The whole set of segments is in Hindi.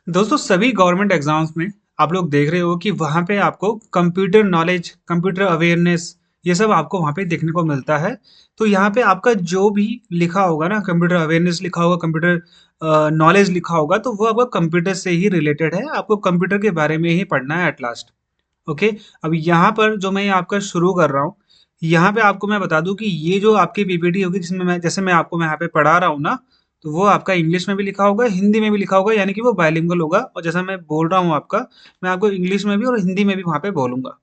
दोस्तों सभी गवर्नमेंट एग्जाम्स में आप लोग देख रहे हो कि वहाँ पे आपको कंप्यूटर नॉलेज, कंप्यूटर अवेयरनेस ये सब आपको वहाँ पे देखने को मिलता है। तो यहाँ पे आपका जो भी लिखा होगा ना, कंप्यूटर अवेयरनेस लिखा होगा, कंप्यूटर नॉलेज लिखा होगा, तो वो आपका कंप्यूटर से ही रिलेटेड है। आपको कंप्यूटर के बारे में ही पढ़ना है एट लास्ट। ओके। अब यहाँ पर जो मैं आपका शुरू कर रहा हूँ, यहाँ पे आपको मैं बता दूं कि ये जो आपकी पीपीटी होगी, जिसमें मैं जैसे मैं आपको मैं यहाँ पे पढ़ा रहा हूँ ना, तो वो आपका इंग्लिश में भी लिखा होगा, हिंदी में भी लिखा होगा, यानी कि वो बायलिंगुअल होगा। और जैसा मैं बोल रहा हूँ आपका, मैं आपको इंग्लिश में भी और हिंदी में भी वहाँ पे बोलूंगा।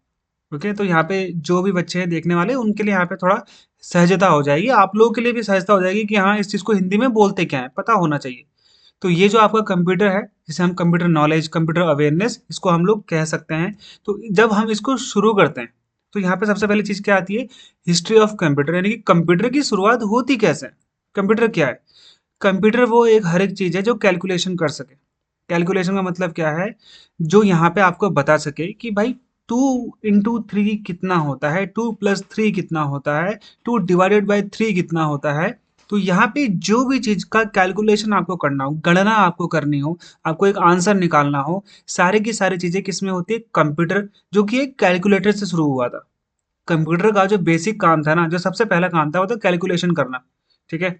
ओके। तो यहाँ पे जो भी बच्चे हैं देखने वाले, उनके लिए यहाँ पे थोड़ा सहजता हो जाएगी, आप लोगों के लिए भी सहजता हो जाएगी कि हाँ, इस चीज़ को हिंदी में बोलते क्या है पता होना चाहिए। तो ये जो आपका कंप्यूटर है, जिसे हम कंप्यूटर नॉलेज, कंप्यूटर अवेयरनेस इसको हम लोग कह सकते हैं। तो जब हम इसको शुरू करते हैं, तो यहाँ पे सबसे पहली चीज़ क्या आती है? हिस्ट्री ऑफ कंप्यूटर, यानी कि कंप्यूटर की शुरुआत होती कैसे है? कंप्यूटर क्या है? कंप्यूटर वो एक हर एक चीज़ है जो कैलकुलेशन कर सके। कैलकुलेशन का मतलब क्या है? जो यहाँ पे आपको बता सके कि भाई 2 into 3 कितना होता है, 2 + 3 कितना होता है, 2 ÷ 3 कितना होता है। तो यहाँ पे जो भी चीज़ का कैलकुलेशन आपको करना हो, गणना आपको करनी हो, आपको एक आंसर निकालना हो, सारी की सारी चीज़ें किसमें होती है? कंप्यूटर, जो कि एक कैलकुलेटर से शुरू हुआ था। कंप्यूटर का जो बेसिक काम था ना, जो सबसे पहला काम था, वो था कैलकुलेशन करना। ठीक है?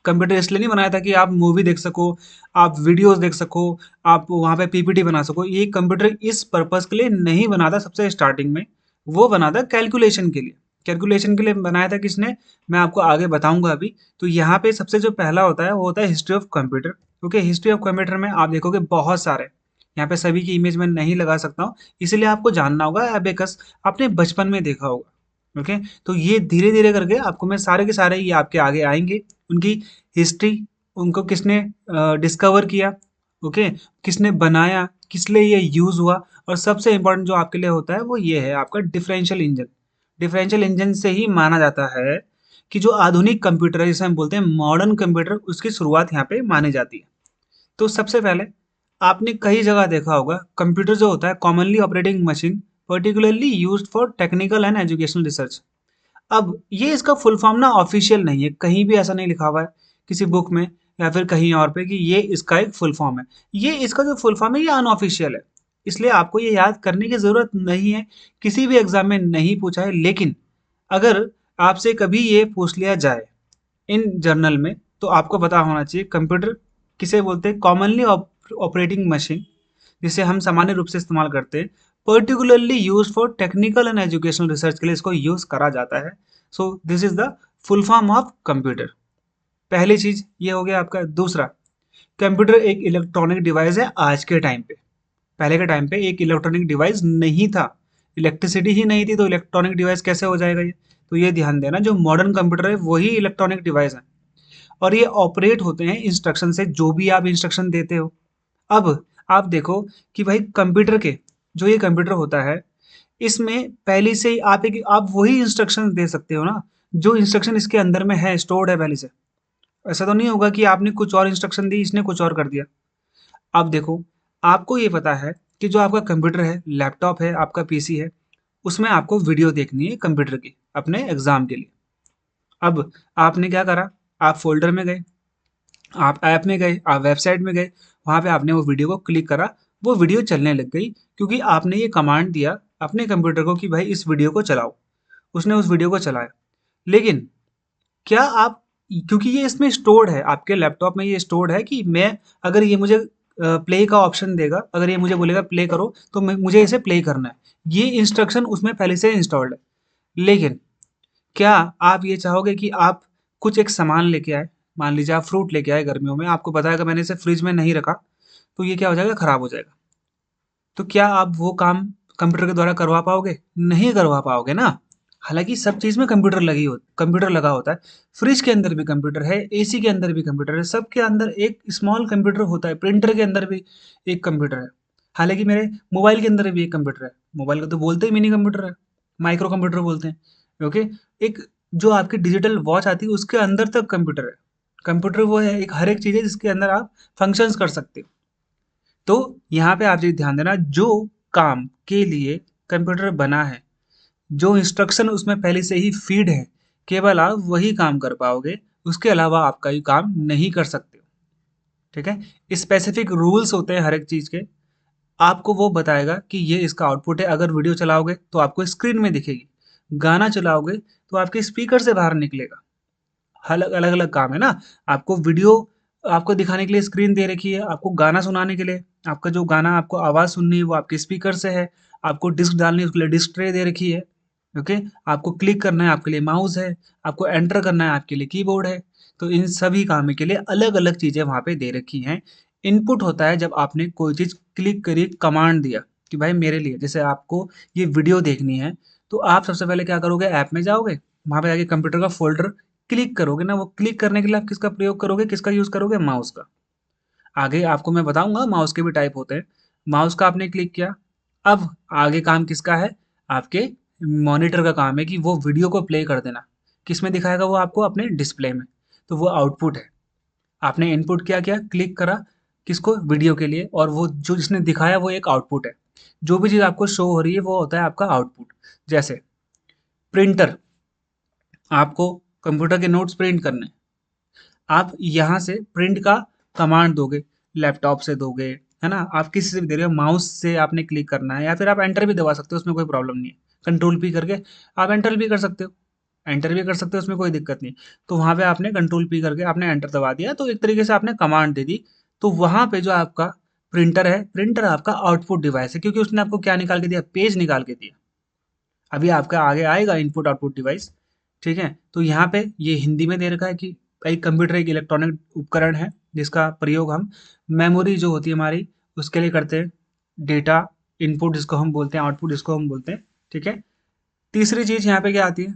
कंप्यूटर इसलिए नहीं बनाया था कि आप मूवी देख सको, आप वीडियोस देख सको, आप वहाँ पे पीपीटी बना सको। ये कंप्यूटर इस पर्पस के लिए नहीं बना था सबसे स्टार्टिंग में। वो बना था कैलकुलेशन के लिए। कैलकुलेशन के लिए बनाया था किसने? मैं आपको आगे बताऊंगा अभी। तो यहाँ पे सबसे जो पहला होता है वो होता है history of computer. Okay. History of computer में आप देखोगे बहुत सारे, यहाँ पे सभी की इमेज मैं नहीं लगा सकता हूँ, इसलिए आपको जानना होगा। एबेकस आपने बचपन में देखा होगा। ओके। तो ये धीरे धीरे करके आपको मैं सारे के सारे ये आपके आगे आएंगे, उनकी हिस्ट्री, उनको किसने डिस्कवर किया, ओके, किसने बनाया, किस लिए ये यूज हुआ। और सबसे इंपॉर्टेंट जो आपके लिए होता है वो ये है आपका डिफरेंशियल इंजन। डिफरेंशियल इंजन से ही माना जाता है कि जो आधुनिक कंप्यूटर है, जिसे हम बोलते हैं मॉडर्न कंप्यूटर, उसकी शुरुआत यहाँ पे मानी जाती है। तो सबसे पहले आपने कई जगह देखा होगा, कंप्यूटर जो होता है commonly operating machine, particularly used for technical and educational research. अब ये इसका फुल फॉर्म ना ऑफिशियल नहीं है, कहीं भी ऐसा नहीं लिखा हुआ है किसी बुक में या फिर कहीं और पे कि ये इसका एक फुल फॉर्म है। ये इसका जो फुल फॉर्म है ये अनऑफिशियल है, इसलिए आपको ये याद करने की ज़रूरत नहीं है, किसी भी एग्जाम में नहीं पूछा है। लेकिन अगर आपसे कभी ये पूछ लिया जाए इन जर्नल में, तो आपको पता होना चाहिए कंप्यूटर किसे बोलते हैं? कॉमनली ऑपरेटिंग मशीन, जिसे हम सामान्य रूप से इस्तेमाल करते हैं, particularly use for technical and educational research के लिए इसको यूज करा जाता है। So this is the full form of computer. पहली चीज ये हो गया आपका। दूसरा, कंप्यूटर एक इलेक्ट्रॉनिक डिवाइस है आज के टाइम पे। पहले के टाइम पे एक इलेक्ट्रॉनिक डिवाइस नहीं था, इलेक्ट्रिसिटी ही नहीं थी, तो इलेक्ट्रॉनिक डिवाइस कैसे हो जाएगा ये? तो ये ध्यान देना, जो मॉडर्न कंप्यूटर है वही इलेक्ट्रॉनिक डिवाइस है, और ये ऑपरेट होते हैं इंस्ट्रक्शन से, जो भी आप इंस्ट्रक्शन देते हो। अब आप देखो कि भाई कंप्यूटर के, जो ये कंप्यूटर होता है, इसमें पहले से ही आप वही इंस्ट्रक्शन दे सकते हो ना, जो इंस्ट्रक्शन इसके अंदर में है, स्टोर्ड है पहले से। ऐसा तो नहीं होगा कि आपने कुछ और इंस्ट्रक्शन दी, इसने कुछ और कर दिया। अब देखो, आपको ये पता है कि जो आपका कंप्यूटर है, लैपटॉप है, आपका पीसी है, उसमें आपको वीडियो देखनी है कंप्यूटर की अपने एग्जाम के लिए। अब आपने क्या करा? आप फोल्डर में गए, आप ऐप में गए, आप वेबसाइट में गए, वहाँ पे आपने वो वीडियो को क्लिक करा, वो वीडियो चलने लग गई, क्योंकि आपने ये कमांड दिया अपने कंप्यूटर को कि भाई इस वीडियो को चलाओ। उसने उस वीडियो को चलाया। लेकिन क्या आप, क्योंकि ये इसमें स्टोर्ड है, आपके लैपटॉप में ये स्टोर्ड है कि मैं, अगर ये मुझे प्ले का ऑप्शन देगा, अगर ये मुझे बोलेगा प्ले करो, तो मुझे इसे प्ले करना है। ये इंस्ट्रक्शन उसमें पहले से इंस्टॉल्ड है। लेकिन क्या आप ये चाहोगे कि आप कुछ एक सामान लेके आए, मान लीजिए आप फ्रूट लेके आए गर्मियों में, आपको पता है कि मैंने इसे फ्रिज में नहीं रखा, तो ये क्या हो जाएगा? खराब हो जाएगा। तो क्या आप वो काम कंप्यूटर के द्वारा करवा पाओगे? नहीं करवा पाओगे ना। हालांकि सब चीज़ में कंप्यूटर लगा होता है। फ्रिज के अंदर भी कंप्यूटर है, एसी के अंदर भी कंप्यूटर है, सबके अंदर एक स्मॉल कंप्यूटर होता है, प्रिंटर के अंदर भी एक कंप्यूटर है। हालांकि मेरे मोबाइल के अंदर भी एक कंप्यूटर है। मोबाइल को तो बोलते ही मिनी कंप्यूटर है, माइक्रो कंप्यूटर बोलते हैं। ओके। एक जो आपकी डिजिटल वॉच आती है उसके अंदर तक कंप्यूटर है। कंप्यूटर वो है, एक हर एक चीज़ है जिसके अंदर आप फंक्शंस कर सकते हो। तो यहाँ पे आप ये ध्यान देना, जो काम के लिए कंप्यूटर बना है, जो इंस्ट्रक्शन उसमें पहले से ही फीड है, केवल आप वही काम कर पाओगे, उसके अलावा आप कोई काम नहीं कर सकते। ठीक है। स्पेसिफिक रूल्स होते हैं हर एक चीज़ के, आपको वो बताएगा कि ये इसका आउटपुट है। अगर वीडियो चलाओगे तो आपको स्क्रीन में दिखेगी, गाना चलाओगे तो आपके स्पीकर से बाहर निकलेगा। अलग अलग अलग काम है ना। आपको वीडियो आपको दिखाने के लिए स्क्रीन दे रखी है, आपको गाना सुनाने के लिए, आपका जो गाना आपको आवाज़ सुननी है वो आपके स्पीकर से है, आपको डिस्क डालनी है उसके लिए डिस्क ट्रे दे रखी है। ओके, आपको क्लिक करना है आपके लिए माउस है, आपको एंटर करना है आपके लिए कीबोर्ड है। तो इन सभी काम के लिए अलग अलग चीज़ें वहाँ पे दे रखी हैं। इनपुट होता है जब आपने कोई चीज़ क्लिक करी, कमांड दिया कि भाई मेरे लिए, जैसे आपको ये वीडियो देखनी है तो आप सबसे पहले क्या करोगे, ऐप में जाओगे, वहाँ पे जाके कंप्यूटर का फोल्डर क्लिक करोगे ना, वो क्लिक करने के लिए आप किसका प्रयोग करोगे, किसका यूज़ करोगे, माउस का। आगे आपको मैं बताऊँगा माउस के भी टाइप होते हैं। माउस का आपने क्लिक किया, अब आगे काम किसका है, आपके मॉनिटर का काम है कि वो वीडियो को प्ले कर देना। किसमें दिखाएगा वो आपको, अपने डिस्प्ले में। तो वो आउटपुट है। आपने इनपुट क्या किया, क्लिक करा किसको, वीडियो के लिए, और वो जो जिसने दिखाया वो एक आउटपुट है। जो भी चीज़ आपको शो हो रही है वो होता है आपका आउटपुट। जैसे प्रिंटर, आपको कंप्यूटर के नोट्स प्रिंट करने, आप यहाँ से प्रिंट का कमांड दोगे, लैपटॉप से दोगे, है ना, आप किसी से भी दे रहे हो, माउस से आपने क्लिक करना है, या फिर आप एंटर भी दबा सकते हो, उसमें कोई प्रॉब्लम नहीं है। कंट्रोल पी करके आप एंटर भी कर सकते हो, एंटर भी कर सकते हो, उसमें कोई दिक्कत नहीं। तो वहाँ पे आपने कंट्रोल पी करके आपने एंटर दबा दिया, तो एक तरीके से आपने कमांड दे दी। तो वहाँ पे जो आपका प्रिंटर है, प्रिंटर आपका आउटपुट डिवाइस है, क्योंकि उसने आपको क्या निकाल के दिया, पेज निकाल के दिया। अभी आपका आगे आएगा इनपुट आउटपुट डिवाइस। ठीक है, तो यहाँ पे ये हिंदी में दे रखा है कि एक कंप्यूटर एक इलेक्ट्रॉनिक उपकरण है जिसका प्रयोग हम मेमोरी जो होती है हमारी उसके लिए करते हैं। डेटा इनपुट जिसको हम बोलते हैं, आउटपुट जिसको हम बोलते हैं। ठीक है, तीसरी चीज़ यहाँ पे क्या आती है,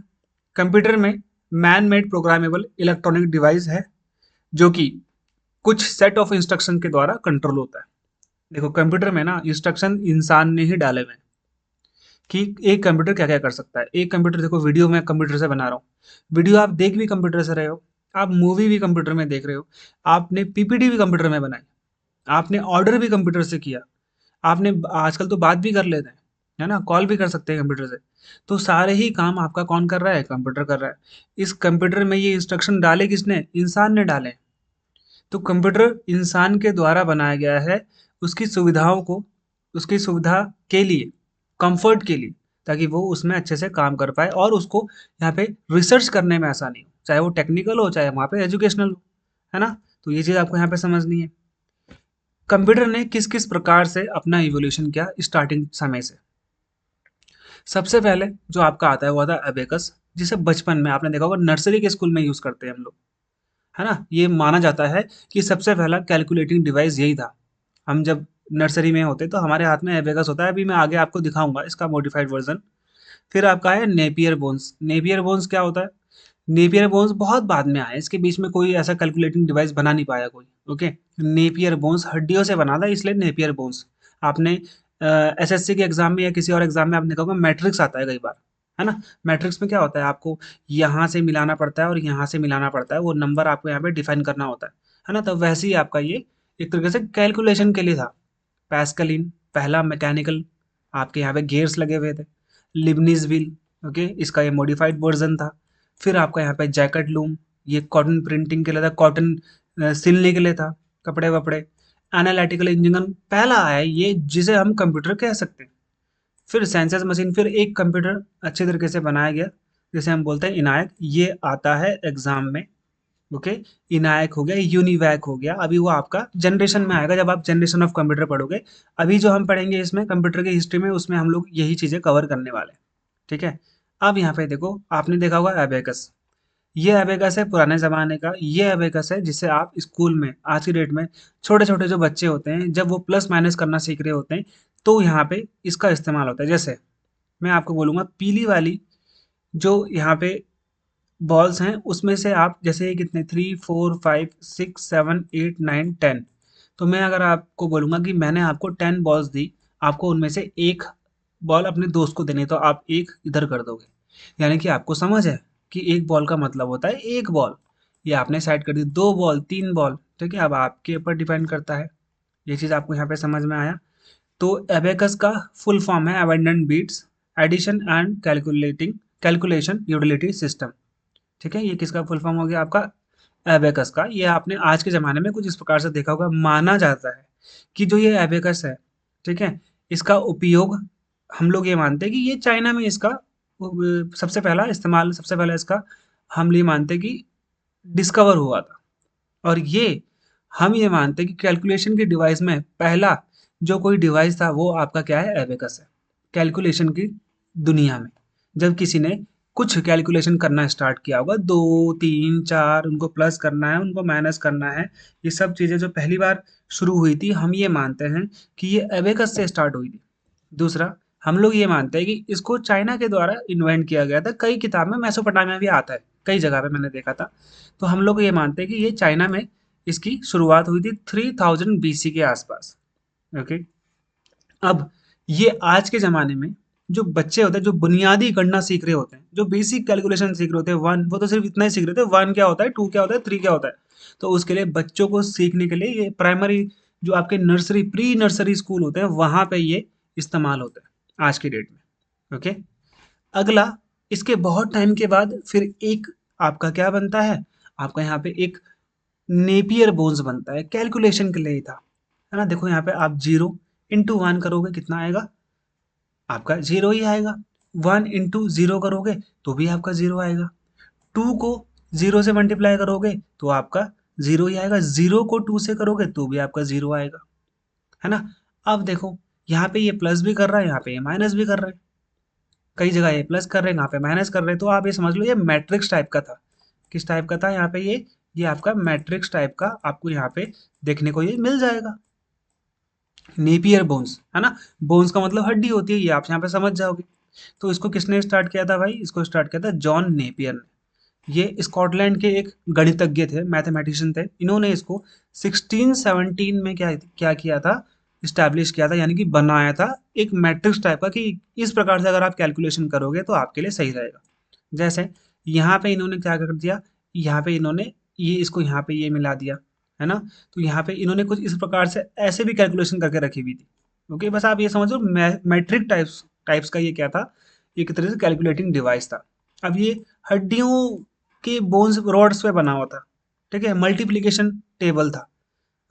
कंप्यूटर में man made programmable electronic device है जो कि कुछ सेट ऑफ इंस्ट्रक्शन के द्वारा कंट्रोल होता है। देखो कंप्यूटर में ना इंस्ट्रक्शन इंसान ने ही डाले हुए हैं कि एक कंप्यूटर क्या क्या कर सकता है। एक कंप्यूटर, देखो वीडियो मैं कंप्यूटर से बना रहा हूँ, वीडियो आप देख भी कंप्यूटर से रहे हो, आप मूवी भी कंप्यूटर में देख रहे हो, आपने पीपीटी भी कंप्यूटर में बनाई, आपने ऑर्डर भी कंप्यूटर से किया, आपने आजकल तो बात भी कर लेते हैं, है ना, कॉल भी कर सकते हैं कंप्यूटर से। तो सारे ही काम आपका कौन कर रहा है, कंप्यूटर कर रहा है। इस कंप्यूटर में ये इंस्ट्रक्शन डाले किसने, इंसान ने डाले। तो कंप्यूटर इंसान के द्वारा बनाया गया है, उसकी सुविधाओं को, उसकी सुविधा के लिए, कंफर्ट के लिए, ताकि वो उसमें अच्छे से काम कर पाए और उसको यहाँ पे रिसर्च करने में आसानी हो, चाहे वो टेक्निकल हो चाहे वहाँ पे एजुकेशनल हो, है ना। तो ये चीज़ आपको यहाँ पे समझनी है। कंप्यूटर ने किस किस प्रकार से अपना इवोल्यूशन किया स्टार्टिंग समय से। सबसे पहले जो आपका आता है वो आता है अबेकस, जिसे बचपन में आपने देखा होगा नर्सरी के स्कूल में यूज़ करते हैं हम लोग, है ना। ये माना जाता है कि सबसे पहला कैलकुलेटिंग डिवाइस यही था। हम जब नर्सरी में होते तो हमारे हाथ में एबेकस होता है, अभी मैं आगे आपको दिखाऊंगा इसका मॉडिफाइड वर्जन। फिर आपका है नेपियर बोन्स। नेपियर बोन्स क्या होता है, नेपियर बोन्स बहुत बाद में आया, इसके बीच में कोई ऐसा कैलकुलेटिंग डिवाइस बना नहीं पाया कोई। ओके, नेपियर बोन्स हड्डियों से बना था, इसलिए नेपियर बोन्स। आपने एसएससी के एग्जाम में या किसी और एग्जाम में आपने देखा होगा मैट्रिक्स आता है कई बार, है ना। मैट्रिक्स में क्या होता है, आपको यहाँ से मिलाना पड़ता है और यहाँ से मिलाना पड़ता है, वो नंबर आपको यहाँ पे डिफाइन करना होता है ना। तो वैसे ही आपका ये एक तरीके से कैलकुलेशन के लिए था। पैस्कलिन पहला मैकेनिकल, आपके यहाँ पे गियर्स लगे हुए थे। लिबनीज व्हील, ओके, इसका ये मॉडिफाइड वर्जन था। फिर आपका यहाँ पे जैकेट लूम, ये कॉटन प्रिंटिंग के लिए था, कॉटन सिलने के लिए था, कपड़े वपड़े। एनालिटिकल इंजन पहला आया ये जिसे हम कंप्यूटर कह सकते हैं। फिर सेंसस मशीन, फिर एक कंप्यूटर अच्छे तरीके से बनाया गया जिसे हम बोलते हैं इनायक, ये आता है एग्जाम में। ओके, इनायक हो गया, यूनिवैक हो गया, अभी वो आपका जनरेशन में आएगा जब आप जनरेशन ऑफ कंप्यूटर पढ़ोगे। अभी जो हम पढ़ेंगे इसमें कंप्यूटर की हिस्ट्री में, उसमें हम लोग यही चीज़ें कवर करने वाले हैं। ठीक है, अब यहाँ पे देखो आपने देखा होगा एबेकस। ये एबेकस है पुराने ज़माने का, ये एबेकस है जिसे आप स्कूल में आज की डेट में छोटे छोटे जो बच्चे होते हैं जब वो प्लस माइनस करना सीख रहे होते हैं तो यहाँ पे इसका इस्तेमाल होता है। जैसे मैं आपको बोलूँगा पीली वाली जो यहाँ पे बॉल्स हैं उसमें से आप जैसे कितने 3 4 5 6 7 8 9 10, तो मैं अगर आपको बोलूँगा कि मैंने आपको 10 बॉल्स दी, आपको उनमें से एक बॉल अपने दोस्त को देनी है, तो आप एक इधर कर दोगे। यानी कि आपको समझ है कि एक बॉल का मतलब होता है एक बॉल। ये आपने साइड कर दी, 2 बॉल 3 बॉल, ठीक है, अब आपके ऊपर डिपेंड करता है। ये चीज़ आपको यहाँ पे समझ में आया। तो एबेकस का फुल फॉर्म है abundant beads addition and calculation utility system. ठीक है, ये किसका फुल फॉर्म हो गया आपका, एबेकस का, ये आपने आज के ज़माने में कुछ इस प्रकार से देखा होगा। माना जाता है कि जो ये एबेकस है, ठीक है, इसका उपयोग हम लोग ये मानते हैं कि ये चाइना में इसका सबसे पहला इस्तेमाल, सबसे पहला इसका हम ये मानते हैं कि डिस्कवर हुआ था। और ये हम ये मानते हैं कि कैलकुलेशन के डिवाइस में पहला जो कोई डिवाइस था वो आपका क्या है, एबेकस है। कैलकुलेशन की दुनिया में जब किसी ने कुछ कैलकुलेशन करना स्टार्ट किया होगा, 2, 3, 4 उनको प्लस करना है, उनको माइनस करना है, ये सब चीज़ें जो पहली बार शुरू हुई थी, हम ये मानते हैं कि ये एबेकस से स्टार्ट हुई थी। दूसरा, हम लोग ये मानते हैं कि इसको चाइना के द्वारा इन्वेंट किया गया था। कई किताब में मेसोपोटामिया भी आता है, कई जगह पे मैंने देखा था। तो हम लोग ये मानते हैं कि ये चाइना में इसकी शुरुआत हुई थी 3000 बीसी के आसपास। ओके। अब ये आज के ज़माने में जो बच्चे होते हैं, जो बुनियादी गणना सीख रहे होते हैं, जो बेसिक कैलकुलेशन सीख रहे होते हैं, 1 वो तो सिर्फ इतना ही सीख रहे थे, 1 क्या होता है, 2 क्या होता है, 3 क्या होता है। तो उसके लिए बच्चों को सीखने के लिए ये प्राइमरी जो आपके नर्सरी, प्री नर्सरी स्कूल होते हैं, वहाँ पे ये इस्तेमाल होता है आज की डेट में। ओके। अगला, इसके बहुत टाइम के बाद फिर एक आपका क्या बनता है, आपका यहाँ पे एक नेपियर बोन्स बनता है, कैलकुलेशन के लिए ही था, है ना। देखो यहाँ पे आप 0 इंटू 1 करोगे, कितना आएगा, आपका 0 ही आएगा। 1 इंटू 0 करोगे तो भी आपका 0 आएगा। 2 को 0 से मल्टीप्लाई करोगे तो आपका 0 ही आएगा। 0 को 2 से करोगे तो भी आपका 0 आएगा, है ना। अब देखो, यहाँ पे ये प्लस भी कर रहा है, यहाँ पे ये माइनस भी कर रहा है। कई जगह ये प्लस कर रहे हैं, यहाँ पे माइनस कर रहे हैं। तो आप ये समझ लो ये मैट्रिक्स टाइप का था। किस टाइप का था यहाँ पे, ये आपका मैट्रिक्स टाइप का आपको यहाँ पे देखने को ये मिल जाएगा। नेपियर बोन्स, है ना। बोन्स का मतलब हड्डी होती है, ये आप यहाँ पे समझ जाओगे। तो इसको किसने स्टार्ट किया था भाई, इसको स्टार्ट किया था जॉन नेपियर ने। ये स्कॉटलैंड के एक गणितज्ञ थे, मैथमेटिशियन थे। इन्होंने इसको 1617 में क्या क्या किया था, इस्टेब्लिश किया था, यानी कि बनाया था एक मैट्रिक्स टाइप का, कि इस प्रकार से अगर आप कैलकुलेशन करोगे तो आपके लिए सही रहेगा। जैसे यहाँ पे इन्होंने क्या कर दिया, यहाँ पे इन्होंने ये इसको यहाँ पे ये मिला दिया, है ना। तो यहाँ पे इन्होंने कुछ इस प्रकार से ऐसे भी कैलकुलेशन करके रखी हुई थी। ओके, बस आप ये समझो मैट्रिक टाइप्स टाइप्स का ये क्या था, एक तरह से कैलकुलेटिंग डिवाइस था। अब ये हड्डियों के बोन्स रॉड्स पे बना हुआ था, ठीक है। मल्टीप्लिकेशन टेबल था।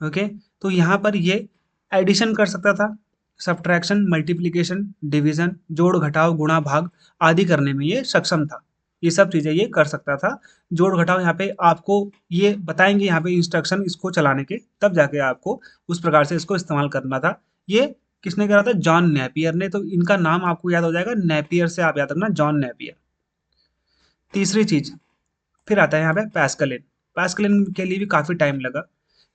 ओके। तो यहाँ पर ये एडिशन कर सकता था, सब्ट्रैक्शन, मल्टीप्लिकेशन, डिवीजन, जोड़ घटाव, गुणा भाग आदि करने में ये सक्षम था। ये सब चीज़ें ये कर सकता था। जोड़ घटाव यहाँ पे आपको ये बताएंगे, यहाँ पे इंस्ट्रक्शन इसको चलाने के, तब जाके आपको उस प्रकार से इसको इस्तेमाल करना था। ये किसने करा था, जॉन नेपियर ने। तो इनका नाम आपको याद हो जाएगा, नेपियर से आप याद रखना, जॉन नेपियर। तीसरी चीज फिर आता है यहाँ पे पैस्कलिन। पैस्कलिन के लिए भी काफ़ी टाइम लगा।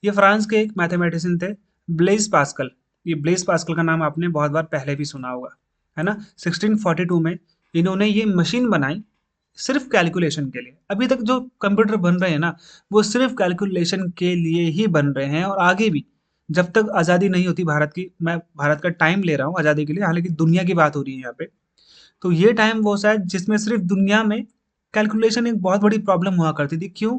ये फ्रांस के एक मैथमेटिशियन थे, ब्लेज पास्कल। ये ब्लेज पास्कल का नाम आपने बहुत बार पहले भी सुना होगा, है ना। 1642 में इन्होंने ये मशीन बनाई सिर्फ कैलकुलेशन के लिए। अभी तक जो कंप्यूटर बन रहे हैं ना, वो सिर्फ कैलकुलेशन के लिए ही बन रहे हैं, और आगे भी जब तक आज़ादी नहीं होती भारत की, मैं भारत का टाइम ले रहा हूँ आज़ादी के लिए, हालांकि दुनिया की बात हो रही है यहाँ पे। तो ये टाइम वो शायद जिसमें सिर्फ दुनिया में कैलकुलेशन एक बहुत बड़ी प्रॉब्लम हुआ करती थी। क्यों?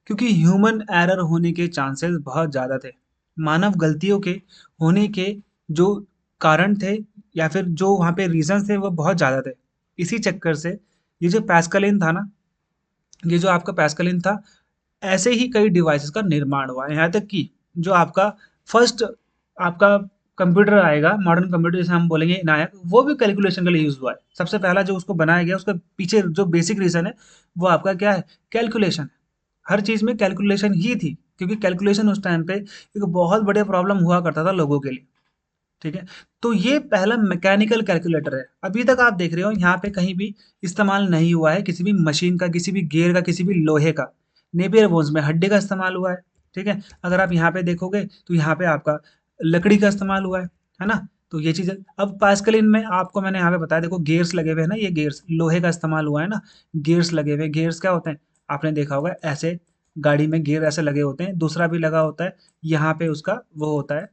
क्योंकि ह्यूमन एरर होने के चांसेस बहुत ज़्यादा थे। मानव गलतियों के होने के जो कारण थे, या फिर जो वहाँ पे रीजंस थे, वो बहुत ज़्यादा थे। इसी चक्कर से ये जो पैस्कलिन था ना, ये जो आपका पैस्कलिन था, ऐसे ही कई डिवाइसेस का निर्माण हुआ है। यहाँ तक कि जो आपका फर्स्ट आपका कंप्यूटर आएगा, मॉडर्न कंप्यूटर जिसे हम बोलेंगे नायक, वो भी कैलकुलेशन के लिए यूज हुआ है। सबसे पहला जो उसको बनाया गया, उसके पीछे जो बेसिक रीजन है वो आपका क्या है, कैलकुलेशन। हर चीज में कैलकुलेशन ही थी, क्योंकि कैलकुलेशन उस टाइम पे एक बहुत बड़े प्रॉब्लम हुआ करता था लोगों के लिए, ठीक है। तो ये पहला मैकेनिकल कैलकुलेटर है। अभी तक आप देख रहे हो यहाँ पे कहीं भी इस्तेमाल नहीं हुआ है किसी भी मशीन का, किसी भी गियर का, किसी भी लोहे का। नेपियर बोन्स में हड्डी का इस्तेमाल हुआ है, ठीक है। अगर आप यहाँ पे देखोगे तो यहाँ पे आपका लकड़ी का इस्तेमाल हुआ है ना। तो ये चीज़ अब पास्कलिन में आपको मैंने यहाँ पे बताया, देखो गेयर्स लगे हुए हैं ना, ये गेयर्स लोहे का इस्तेमाल हुआ है ना। गेयर्स लगे हुए, गेयर्स क्या होते हैं, आपने देखा होगा ऐसे गाड़ी में गियर ऐसे लगे होते हैं, दूसरा भी लगा होता है यहाँ पे, उसका वो होता है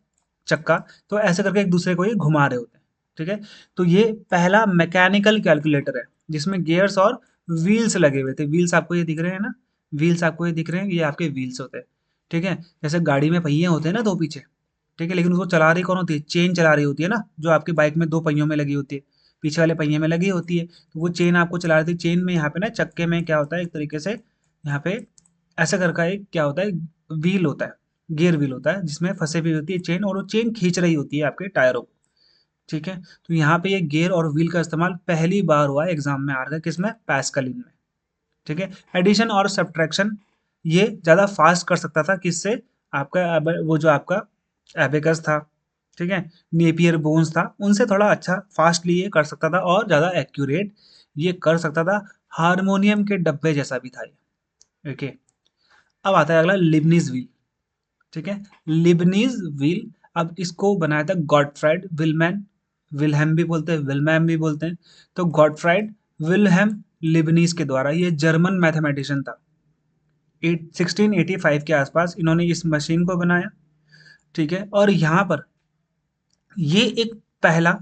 चक्का। तो ऐसे करके एक दूसरे को ये घुमा रहे होते हैं, ठीक है। तो ये पहला मैकेनिकल कैलकुलेटर है जिसमें गियर्स और व्हील्स लगे हुए थे। व्हील्स आपको ये दिख रहे हैं ना, व्हील्स आपको ये दिख रहे हैं, ये आपके व्हील्स होते हैं, ठीक है। जैसे गाड़ी में पहिए होते हैं ना, दो पीछे, ठीक है, लेकिन उसको चला रही कौन होती है, चेन चला रही होती है ना, जो आपकी बाइक में दो पहियों में लगी होती है, पीछे वाले पहिए में लगी होती है। तो वो चेन आपको चला रही थी। चेन में यहाँ पे ना, चक्के में क्या होता है, एक तरीके से यहाँ पे ऐसा करके एक क्या होता है, व्हील होता है, गियर व्हील होता है जिसमें फंसे हुई होती है चेन, और वो चेन खींच रही होती है आपके टायरों को। ठीक है, तो यहाँ पे ये गियर और व्हील का इस्तेमाल पहली बार हुआ है एग्जाम में आ रहा है, किसमें, पैस्कलिन में। ठीक है, एडिशन और सब्ट्रैक्शन ये ज़्यादा फास्ट कर सकता था, किससे, आपका वो जो आपका एबेकस था, ठीक है, नेपियर बोन्स था, उनसे थोड़ा अच्छा फास्टली ये कर सकता था और ज़्यादा एक्यूरेट ये कर सकता था। हारमोनियम के डब्बे जैसा भी था ये। ओके, अब आता है अगला लिबनीज व्हील। ठीक है, लिबनीज व्हील, अब इसको बनाया था गॉटफ्राइड विलमैन, विलहेम भी बोलते हैं, विलमैम भी बोलते हैं। तो गॉटफ्राइड विलहेम लिबनीज के द्वारा, ये जर्मन मैथमेटिशियन था, 1685 के आसपास इन्होंने इस मशीन को बनाया। ठीक है, और यहाँ पर ये एक पहला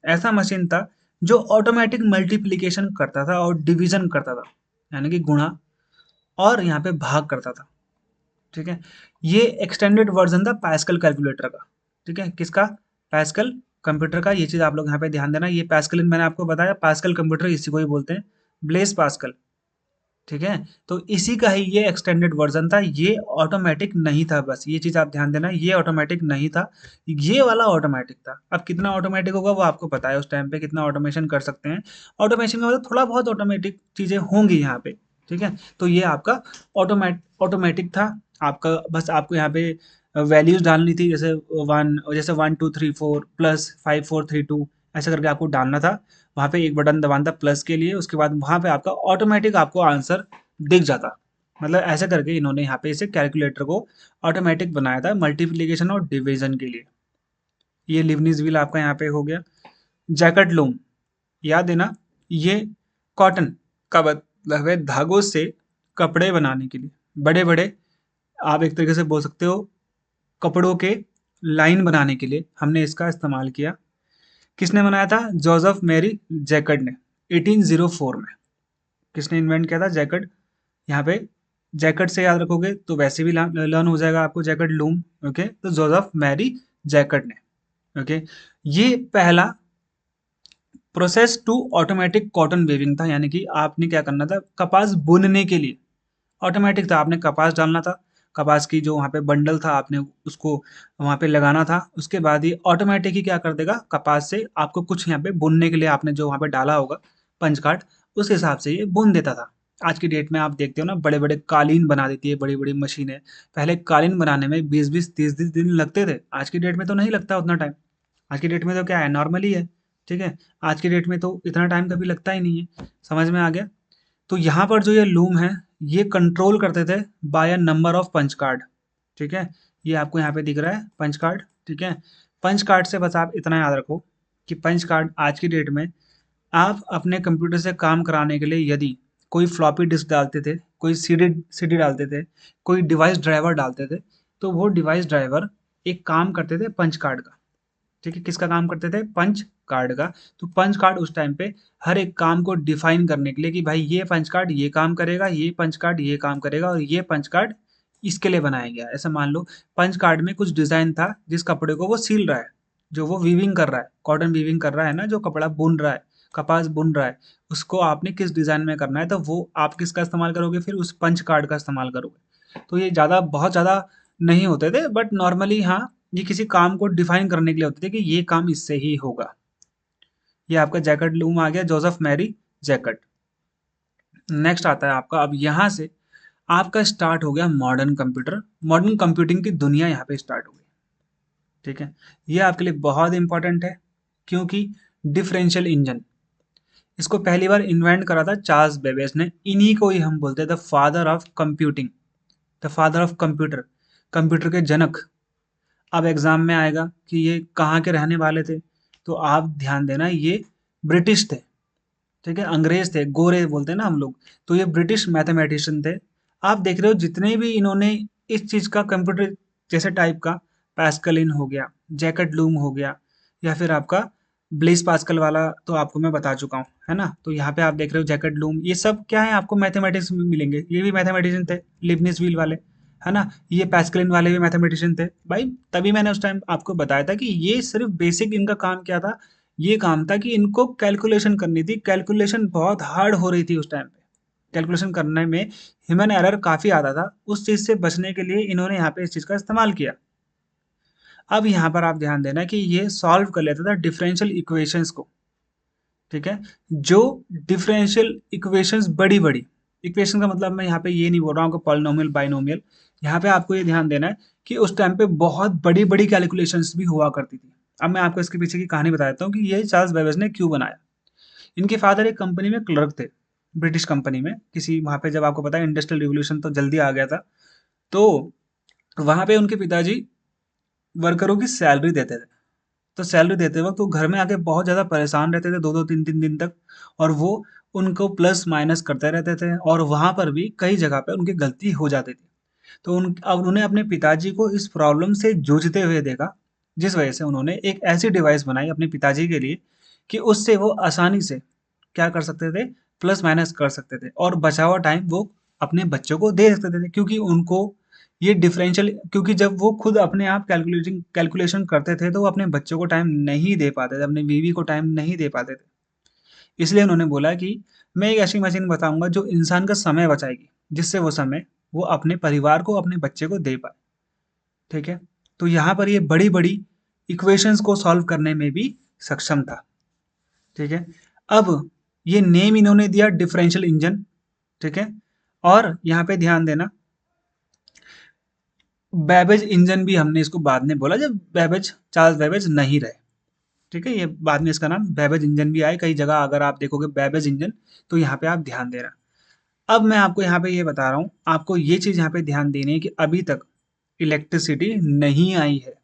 ऐसा मशीन था जो ऑटोमेटिक मल्टीप्लिकेशन करता था और डिवीजन करता था, यानी कि गुणा और यहाँ पे भाग करता था। ठीक है, ये एक्सटेंडेड वर्जन था पास्कल कैलकुलेटर का। ठीक है, किसका, पास्कल कंप्यूटर का। ये चीज़ आप लोग यहाँ पे ध्यान देना, ये पास्कल मैंने आपको बताया, पास्कल कंप्यूटर इसी को ही बोलते हैं, ब्लेस पास्कल। ठीक है, तो इसी का ही ये एक्सटेंडेड वर्जन था, ये ऑटोमेटिक नहीं था, बस ये चीज़ आप ध्यान देना, ये ऑटोमेटिक नहीं था, ये वाला ऑटोमेटिक था। अब कितना ऑटोमेटिक होगा वो आपको पता है, उस टाइम पे कितना ऑटोमेशन कर सकते हैं। ऑटोमेशन का मतलब थोड़ा बहुत ऑटोमेटिक चीज़ें होंगी यहाँ पे। ठीक है, तो ये आपका ऑटोमेटिक था। आपका बस आपको यहाँ पे वैल्यूज डालनी थी, जैसे 1 2 3 4 प्लस 5 4 3 2, ऐसा करके आपको डालना था। वहाँ पे एक बटन दबाना था प्लस के लिए, उसके बाद वहाँ पे आपका ऑटोमेटिक आपको आंसर दिख जाता। मतलब ऐसे करके इन्होंने यहाँ पे इसे कैलकुलेटर को ऑटोमेटिक बनाया था मल्टीप्लिकेशन और डिवीजन के लिए। ये लिबनीज व्हील आपका यहाँ पे हो गया। जैकेट लूम, याद है ना, ये कॉटन का मतलब है, धागों से कपड़े बनाने के लिए, बड़े बड़े, आप एक तरीके से बोल सकते हो कपड़ों के लाइन बनाने के लिए हमने इसका इस्तेमाल किया। किसने बनाया था, जोसेफ मैरी जैकर्ड ने, 1804 में। किसने इन्वेंट किया था, जैकर्ड। यहाँ पे जैकर्ड से याद रखोगे तो वैसे भी लर्न हो जाएगा आपको, जैकर्ड लूम। ओके, तो जोसेफ मैरी जैकर्ड ने। ओके, ये पहला process to automatic cotton weaving था, यानी कि आपने क्या करना था, कपास बुनने के लिए ऑटोमेटिक था, आपने कपास डालना था, कपास की जो वहाँ पे बंडल था आपने उसको वहाँ पे लगाना था, उसके बाद ये ऑटोमेटिक ही क्या कर देगा, कपास से आपको कुछ यहाँ पे बुनने के लिए आपने जो वहाँ पे डाला होगा पंच कार्ड, उस हिसाब से ये बुन देता था। आज की डेट में आप देखते हो ना, बड़े बड़े कालीन बना देती है बड़ी बड़ी मशीनें। पहले कालीन बनाने में 20 20 30 30 दिन लगते थे, आज की डेट में तो नहीं लगता उतना टाइम। आज की डेट में तो क्या है, नॉर्मली है। ठीक है, आज की डेट में तो इतना टाइम कभी लगता ही नहीं है। समझ में आ गया। तो यहाँ पर जो ये लूम है, ये कंट्रोल करते थे by a number of punch card. ठीक है, ये आपको यहाँ पे दिख रहा है पंच कार्ड। ठीक है, पंच कार्ड से बस आप इतना याद रखो कि पंच कार्ड आज की डेट में आप अपने कंप्यूटर से काम कराने के लिए यदि कोई फ्लॉपी डिस्क डालते थे, कोई सीडी डालते थे, कोई डिवाइस ड्राइवर डालते थे, तो वो डिवाइस ड्राइवर एक काम करते थे पंच कार्ड का। ठीक है, किसका काम करते थे, पंच कार्ड का। तो पंच कार्ड उस टाइम पे हर एक काम को डिफाइन करने के लिए कि भाई ये पंच कार्ड ये काम करेगा, ये पंच कार्ड ये काम करेगा, और ये पंच कार्ड इसके लिए बनाया गया है। ऐसा मान लो पंच कार्ड में कुछ डिजाइन था, जिस कपड़े को वो सील रहा है, जो वो वीविंग कर रहा है, कॉटन वीविंग कर रहा है ना, जो कपड़ा बुन रहा है, कपास बुन रहा है, उसको आपने किस डिजाइन में करना है, तो वो आप किसका इस्तेमाल करोगे, फिर उस पंच कार्ड का इस्तेमाल करोगे। तो ये ज़्यादा बहुत ज़्यादा नहीं होते थे, बट नॉर्मली हाँ, ये किसी काम को डिफाइन करने के लिए होते थे कि ये काम इससे ही होगा। ये आपका जैकेट लूम आ गया, जोसेफ मैरी जैकेट। नेक्स्ट आता है आपका, अब यहाँ से आपका स्टार्ट हो गया मॉडर्न कंप्यूटर, मॉडर्न कंप्यूटिंग की दुनिया यहाँ पे स्टार्ट हो गई। ठीक है, ये आपके लिए बहुत इंपॉर्टेंट है, क्योंकि डिफरेंशियल इंजन, इसको पहली बार इन्वेंट करा था चार्ल्स बेबेज ने। इन्हीं को ही हम बोलते हैं the father of computing, the father of computer, computer के जनक। अब एग्जाम में आएगा कि ये कहाँ के रहने वाले थे, तो आप ध्यान देना, ये ब्रिटिश थे। ठीक है, अंग्रेज थे, गोरे बोलते हैं ना हम लोग, तो ये ब्रिटिश मैथमेटिशियन थे। आप देख रहे हो जितने भी इन्होंने इस चीज़ का कंप्यूटर जैसे टाइप का, पैस्कलिन हो गया, जैकेट लूम हो गया, या फिर आपका ब्लेस पास्कल वाला तो आपको मैं बता चुका हूँ, है ना। तो यहाँ पे आप देख रहे हो जैकेट लूम, ये सब क्या है, आपको मैथमेटिक्स में मिलेंगे, ये भी मैथमेटिशियन थे, लिबनिस व्हील वाले, है ना। ये पैस्कलिन वाले भी मैथमेटिशियन थे भाई। तभी मैंने उस टाइम आपको बताया था कि ये सिर्फ बेसिक इनका काम क्या था, ये काम था कि इनको कैलकुलेशन करनी थी, कैलकुलेशन बहुत हार्ड हो रही थी उस टाइम पे। कैलकुलेशन करने में ह्यूमन एरर काफ़ी आता था, उस चीज़ से बचने के लिए इन्होंने यहाँ पे इस चीज़ का इस्तेमाल किया। अब यहाँ पर आप ध्यान देना कि ये सॉल्व कर लेता था डिफरेंशियल इक्वेशंस को, ठीक है? जो डिफरेंशियल इक्वेशंस बड़ी-बड़ी, इक्वेशन का मतलब मैं यहाँ पे ये नहीं बोल रहा हूँ कि पॉलिनोमियल, बाइनोमियल, यहाँ पे आपको ये ध्यान देना है कि उस टाइम पे बहुत बड़ी-बड़ी कैलकुलेशंस भी हुआ करती थी। अब मैं आपको इसके पीछे की कहानी बता देता हूँ कि ये चार्ल्स बेबेज ने क्यों बनाया। इनके फादर एक कंपनी में क्लर्क थे, ब्रिटिश कंपनी में, किसी वहाँ पे जब आपको पता है इंडस्ट्रियल रिवॉल्यूशन तो जल्दी आ गया था, तो वहाँ पे उनके पिताजी वर्करों की सैलरी देते थे। तो सैलरी देते वक़्त वो घर में आके बहुत ज़्यादा परेशान रहते थे 2-2 3-3 दिन तक और वो उनको प्लस माइनस करते रहते थे और वहाँ पर भी कई जगह पे उनकी गलती हो जाती थी। तो अब उन्होंने अपने पिताजी को इस प्रॉब्लम से जूझते हुए देखा, जिस वजह से उन्होंने एक ऐसी डिवाइस बनाई अपने पिताजी के लिए कि उससे वो आसानी से क्या कर सकते थे, प्लस माइनस कर सकते थे और बचा हुआ टाइम वो अपने बच्चों को दे सकते थे क्योंकि उनको ये डिफरेंशियल, क्योंकि जब वो खुद अपने आप कैलकुलेशन करते थे तो वो अपने बच्चों को टाइम नहीं दे पाते थे, अपनी बीवी को टाइम नहीं दे पाते थे। इसलिए उन्होंने बोला कि मैं एक ऐसी मशीन बताऊँगा जो इंसान का समय बचाएगी, जिससे वो समय वो अपने परिवार को, अपने बच्चे को दे पाए, ठीक है? तो यहाँ पर ये बड़ी-बड़ी इक्वेशंस को सॉल्व करने में भी सक्षम था, ठीक है? अब ये नेम इन्होंने दिया डिफरेंशियल इंजन, ठीक है? और यहाँ पे ध्यान देना, बेबेज इंजन भी हमने इसको बाद में बोला जब बेबेज, चार्ल्स बेबेज नहीं रहे, ठीक है? ये बाद में इसका नाम बेबेज इंजन भी आया, कई जगह अगर आप देखोगे बेबेज इंजन, तो यहाँ पे आप ध्यान देना। अब मैं आपको यहाँ पे ये बता रहा हूँ, आपको ये चीज़ यहाँ पे ध्यान देनी है कि अभी तक इलेक्ट्रिसिटी नहीं आई है।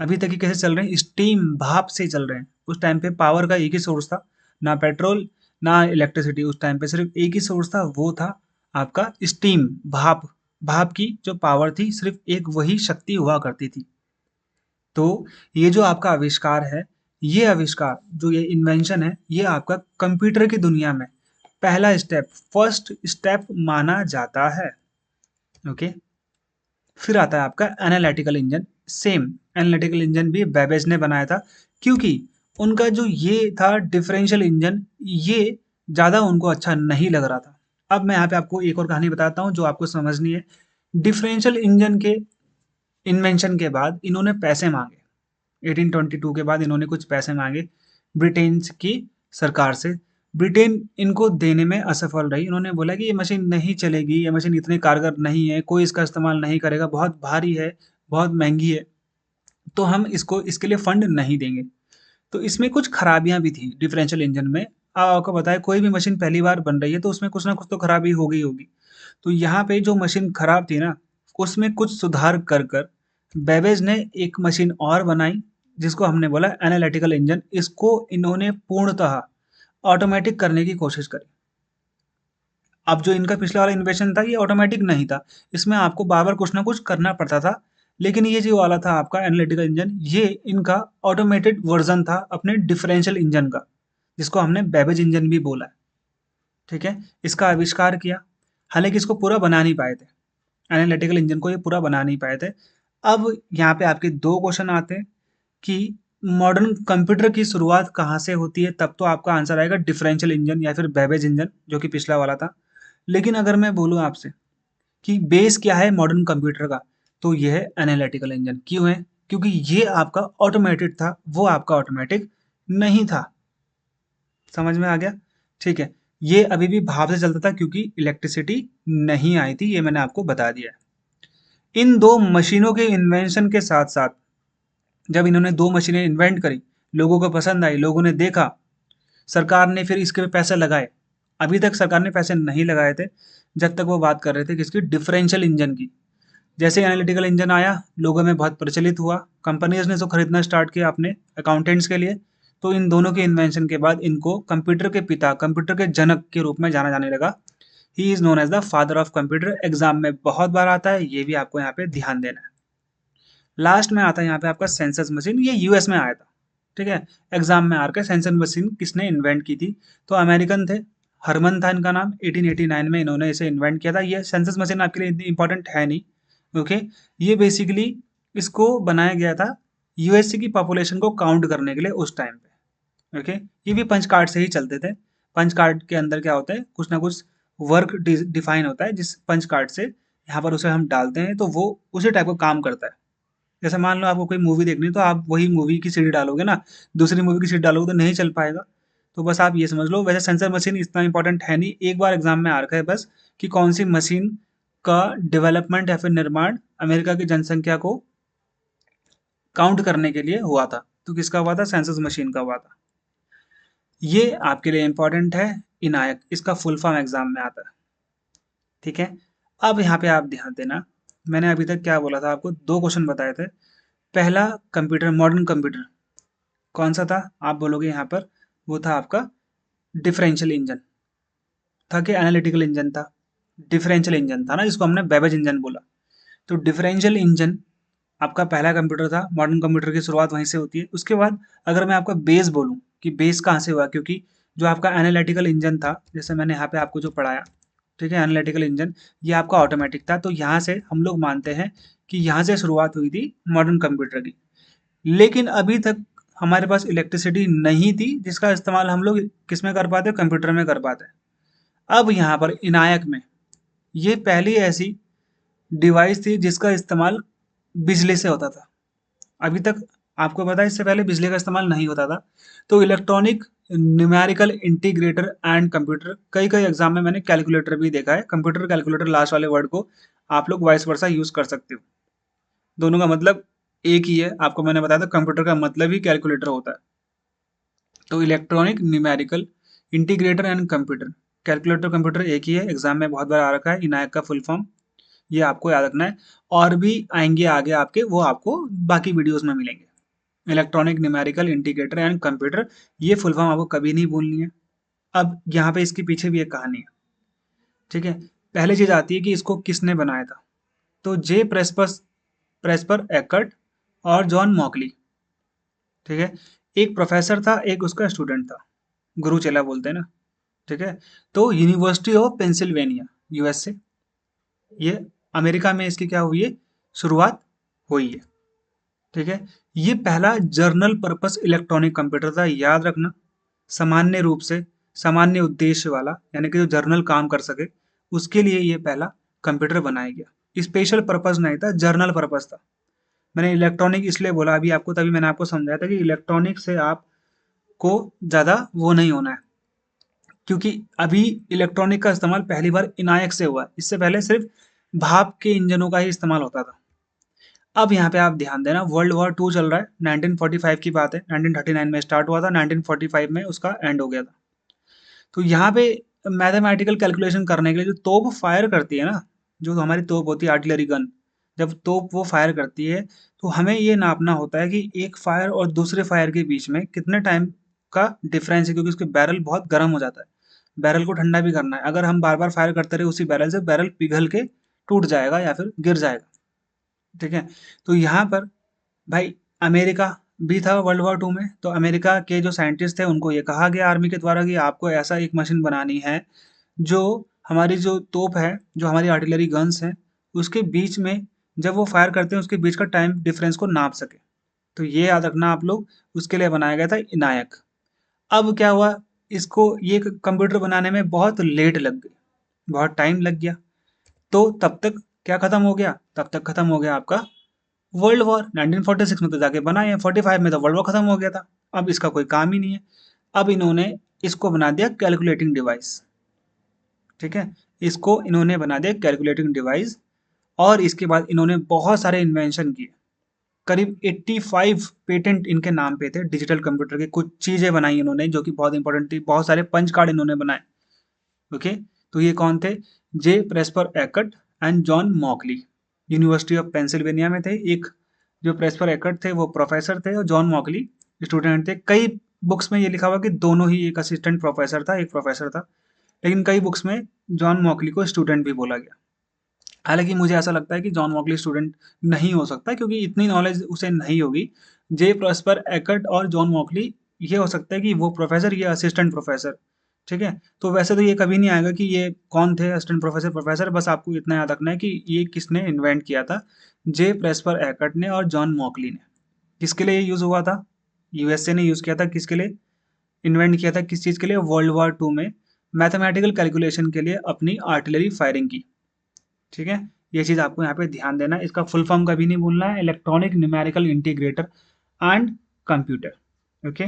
अभी तक ये कैसे चल रहे हैं? स्टीम, भाप से चल रहे हैं। उस टाइम पे पावर का एक ही सोर्स था, ना पेट्रोल, ना इलेक्ट्रिसिटी। उस टाइम पे सिर्फ एक ही सोर्स था, वो था आपका स्टीम, भाप। भाप की जो पावर थी, सिर्फ एक वही शक्ति हुआ करती थी। तो ये जो आपका आविष्कार है, ये आविष्कार जो ये इन्वेंशन है, ये आपका कंप्यूटर की दुनिया में पहला स्टेप, फर्स्ट स्टेप माना जाता है। ओके, फिर आता है आपका analytical engine. Same analytical engine भी बेबेज ने बनाया था क्योंकि उनका जो ये था डिफरेंशियल इंजन, ये ज़्यादा उनको अच्छा नहीं लग रहा था। अब मैं यहाँ पे आपको एक और कहानी बताता हूँ जो आपको समझनी है। डिफरेंशियल इंजन के इन्वेंशन के बाद इन्होंने पैसे मांगे, 1822 के बाद इन्होंने कुछ पैसे मांगे ब्रिटेन की सरकार से। ब्रिटेन इनको देने में असफल रही। इन्होंने बोला कि ये मशीन नहीं चलेगी, ये मशीन इतनी कारगर नहीं है, कोई इसका इस्तेमाल नहीं करेगा, बहुत भारी है, बहुत महंगी है, तो हम इसको इसके लिए फंड नहीं देंगे। तो इसमें कुछ खराबियां भी थी डिफरेंशियल इंजन में। आपको बताया कोई भी मशीन पहली बार बन रही है तो उसमें कुछ ना कुछ तो खराबी होगी ही होगी। तो यहाँ पे जो मशीन खराब थी ना, उसमें कुछ सुधार कर कर बेबेज ने एक मशीन और बनाई जिसको हमने बोला एनालिटिकल इंजन। इसको इन्होंने पूर्णतः ऑटोमेटिक करने की कोशिश करी। अब जो इनका पिछला वाला इन्वेंशन था ये ऑटोमेटिक नहीं था, इसमें आपको बार-बार कुछ ना कुछ करना पड़ता था। लेकिन ये जो वाला था आपका एनालिटिकल इंजन, ये इनका ऑटोमेटेड वर्ज़न था अपने डिफरेंशियल इंजन का, जिसको हमने बेबेज इंजन भी बोला है, ठीक है? इसका आविष्कार किया, हालाँकि इसको पूरा बना नहीं पाए थे, एनालिटिकल इंजन को ये पूरा बना नहीं पाए थे। अब यहाँ पे आपके 2 क्वेश्चन आते हैं कि मॉडर्न कंप्यूटर की शुरुआत कहाँ से होती है? तब तो आपका आंसर आएगा डिफरेंशियल इंजन या फिर बेबेज इंजन, जो कि पिछला वाला था। लेकिन अगर मैं बोलूँ आपसे कि बेस क्या है मॉडर्न कंप्यूटर का, तो ये है एनालिटिकल इंजन। क्यों है? क्योंकि ये आपका ऑटोमेटेड था, वो आपका ऑटोमेटिक नहीं था। समझ में आ गया? ठीक है। ये अभी भी भाप से चलता था क्योंकि इलेक्ट्रिसिटी नहीं आई थी, ये मैंने आपको बता दिया है। इन 2 मशीनों के इन्वेंशन के साथ-साथ जब इन्होंने 2 मशीनें इन्वेंट करी, लोगों को पसंद आई, लोगों ने देखा, सरकार ने फिर इसके पे पैसे लगाए। अभी तक सरकार ने पैसे नहीं लगाए थे, जब तक वो बात कर रहे थे किसकी? डिफरेंशियल इंजन की। जैसे एनालिटिकल इंजन आया, लोगों में बहुत प्रचलित हुआ, कंपनीज़ ने इसको खरीदना स्टार्ट किया अपने अकाउंटेंट्स के लिए, तो इन दोनों के इन्वेंशन के बाद इनको कंप्यूटर के पिता, कंप्यूटर के जनक के रूप में जाना जाने लगा। He is known as the father of computer, exam में बहुत बार आता है, ये भी आपको यहाँ पे ध्यान देना है। लास्ट में आता है यहाँ पे आपका सेंसस मशीन, ये यूएस में आया था, ठीक है? एग्जाम में आकर सेंसस मशीन किसने इन्वेंट की थी? तो अमेरिकन थे, हरमन था इनका नाम। 1889 में इन्होंने इसे इन्वेंट किया था। ये सेंसस मशीन आपके लिए इतनी इंपॉर्टेंट है नहीं, ओके? ये बेसिकली इसको बनाया गया था यूएसए की पॉपुलेशन को काउंट करने के लिए उस टाइम पे, ओके? ये भी पंच कार्ड से ही चलते थे। पंच कार्ड के अंदर क्या होता है, कुछ ना कुछ वर्क डिफाइन होता है जिस पंच कार्ड से यहाँ पर उसे हम डालते हैं तो वो उसी टाइप का काम करता है। जैसे मान लो आपको कोई मूवी देखनी है तो आप वही मूवी की सीडी डालोगे ना, दूसरी मूवी की सीडी डालोगे तो नहीं चल पाएगा। तो बस आप ये समझ लो, वैसे सेंसर मशीन इतना इंपॉर्टेंट है नहीं, एक बार एग्जाम में आ रखा है बस कि कौन सी मशीन का डेवलपमेंट या फिर निर्माण अमेरिका की जनसंख्या को काउंट करने के लिए हुआ था। तो किसका हुआ था? सेंसस मशीन का हुआ था। ये आपके लिए इंपॉर्टेंट है। इनायक इसका फुल फॉर्म एग्जाम में आता है। ठीक है, अब यहाँ पे आप ध्यान देना, मैंने अभी तक क्या बोला था आपको, दो क्वेश्चन बताए थे। पहला कंप्यूटर, मॉडर्न कंप्यूटर कौन सा था? आप बोलोगे यहाँ पर वो था आपका डिफरेंशियल इंजन था कि एनालिटिकल इंजन था? डिफरेंशियल इंजन था ना, जिसको हमने बेबेज इंजन बोला। तो डिफरेंशियल इंजन आपका पहला कंप्यूटर था। मॉडर्न कंप्यूटर की शुरुआत वहीं से होती है। उसके बाद अगर मैं आपका बेस बोलूँ कि बेस कहाँ से हुआ, क्योंकि जो आपका एनालिटिकल इंजन था, जैसे मैंने यहाँ पे आपको जो पढ़ाया, ठीक है, एनालिटिकल इंजन ये आपका ऑटोमेटिक था। तो यहाँ से हम लोग मानते हैं कि यहाँ से शुरुआत हुई थी मॉडर्न कंप्यूटर की। लेकिन अभी तक हमारे पास इलेक्ट्रिसिटी नहीं थी जिसका इस्तेमाल हम लोग किस में कर पाते? कंप्यूटर में कर पाते। अब यहाँ पर इनायक में ये पहली ऐसी डिवाइस थी जिसका इस्तेमाल बिजली से होता था। अभी तक आपको पता है इससे पहले बिजली का इस्तेमाल नहीं होता था। तो electronic numerical integrator and computer, कई कई एग्जाम में मैंने कैलकुलेटर भी देखा है। कंप्यूटर कैलकुलेटर लास्ट वाले वर्ड को आप लोग वाइस वर्सा यूज कर सकते हो, दोनों का मतलब एक ही है। आपको मैंने बताया था कंप्यूटर का मतलब ही कैलकुलेटर होता है। तो electronic numerical integrator and computer, calculator computer एक ही है, एग्जाम में बहुत बार आ रखा है। इनायक का फुल फॉर्म ये आपको याद रखना है। और भी आएंगे आगे आपके, वो आपको बाकी वीडियोस में मिलेंगे। Electronic numerical integrator and computer, ये फुल फॉर्म आपको कभी नहीं भूलनी है। अब यहाँ पे इसके पीछे भी एक कहानी है। ठीक है, पहले चीज आती है कि इसको किसने बनाया था। तो जे प्रेस्पर एकर्ट और जॉन मॉकली। ठीक है, एक प्रोफेसर था, एक उसका स्टूडेंट था, गुरु चेला बोलते हैं ना। ठीक है, तो यूनिवर्सिटी ऑफ पेंसिल्वेनिया, यूएसए, ये अमेरिका में इसकी क्या हुई है? शुरुआत हुई है। ठीक है, ये पहला जर्नल पर्पस इलेक्ट्रॉनिक कंप्यूटर था, याद रखना। सामान्य रूप से सामान्य उद्देश्य वाला, यानी कि जो जर्नल काम कर सके, उसके लिए ये पहला कंप्यूटर बनाया गया। स्पेशल पर्पस नहीं था, जर्नल पर्पस था। मैंने इलेक्ट्रॉनिक इसलिए बोला अभी आपको, तभी मैंने आपको समझाया था कि इलेक्ट्रॉनिक से आपको ज़्यादा वो नहीं होना है, क्योंकि अभी इलेक्ट्रॉनिक का इस्तेमाल पहली बार इनायक से हुआ है। इससे पहले सिर्फ भाप के इंजनों का ही इस्तेमाल होता था। अब यहाँ पे आप ध्यान देना, वर्ल्ड वॉर टू चल रहा है, 1945 की बात है। 1939 में स्टार्ट हुआ था, 1945 में उसका एंड हो गया था। तो यहाँ पे मैथमेटिकल कैलकुलेशन करने के लिए जो तोप फायर करती है ना, जो हमारी तोप होती है आर्टिलरी गन, जब तोप वो फायर करती है तो हमें ये नापना होता है कि एक फायर और दूसरे फायर के बीच में कितने टाइम का डिफरेंस है, क्योंकि उसके बैरल बहुत गर्म हो जाता है। बैरल को ठंडा भी करना है। अगर हम बार बार फायर करते रहे उसी बैरल से, बैरल पिघल के टूट जाएगा या फिर गिर जाएगा। ठीक है, तो यहाँ पर भाई अमेरिका भी था वर्ल्ड वॉर टू में। तो अमेरिका के जो साइंटिस्ट थे उनको ये कहा गया आर्मी के द्वारा कि आपको ऐसा एक मशीन बनानी है जो हमारी जो तोप है, जो हमारी आर्टिलरी गन्स हैं, उसके बीच में जब वो फायर करते हैं उसके बीच का टाइम डिफरेंस को नाप सके। तो ये याद रखना आप लोग, उसके लिए बनाया गया था इनायक। अब क्या हुआ, इसको ये कंप्यूटर बनाने में बहुत लेट लग गई, बहुत टाइम लग गया। तो तब तक क्या खत्म हो गया? तब तक खत्म हो गया आपका वर्ल्ड वॉर। 1946 में तो जाके बना है, 45 में तो वर्ल्ड वॉर खत्म हो गया था। अब इसका कोई काम ही नहीं है। अब इन्होंने इसको बना दिया कैलकुलेटिंग डिवाइस। ठीक है, इसको इन्होंने बना दिया कैलकुलेटिंग डिवाइस। और इसके बाद इन्होंने बहुत सारे इन्वेंशन किए, करीब 85 पेटेंट इनके नाम पे थे डिजिटल कंप्यूटर के। कुछ चीजें बनाई इन्होंने जो कि बहुत इंपॉर्टेंट थी, बहुत सारे पंच कार्ड इन्होंने बनाए। ओके, तो ये कौन थे? J Presper Eckert and John Mauchly, university of Pennsylvania में थे। एक जो प्रेस्पर एकर्ट थे वो प्रोफेसर थे और जॉन मॉकली स्टूडेंट थे। कई बुक्स में ये लिखा हुआ कि दोनों ही, एक असिस्टेंट प्रोफेसर था एक प्रोफेसर था, लेकिन कई बुक्स में जॉन मॉकली को स्टूडेंट भी बोला गया। हालांकि मुझे ऐसा लगता है कि जॉन मॉकली स्टूडेंट नहीं हो सकता, क्योंकि इतनी नॉलेज उसे नहीं होगी। जे प्रेस्पर एकर्ट और जॉन मॉकली, ये हो सकता है कि वो प्रोफेसर, ये असिस्टेंट प्रोफेसर। ठीक है, तो वैसे तो ये कभी नहीं आएगा कि ये कौन थे असिस्टेंट प्रोफेसर प्रोफेसर। बस आपको इतना याद रखना है कि ये किसने इन्वेंट किया था, जे प्रेस्पर एकर्ट ने और जॉन मॉकली ने। किसके लिए यूज हुआ था? यूएसए ने यूज किया था। किसके लिए इन्वेंट किया था? किस चीज के लिए? वर्ल्ड वॉर टू में मैथमेटिकल कैलकुलेशन के लिए अपनी आर्टिलरी फायरिंग की। ठीक है, ये चीज़ आपको यहाँ पे ध्यान देना है। इसका फुल फॉर्म कभी नहीं भूलना है, electronic numerical integrator and computer. Okay.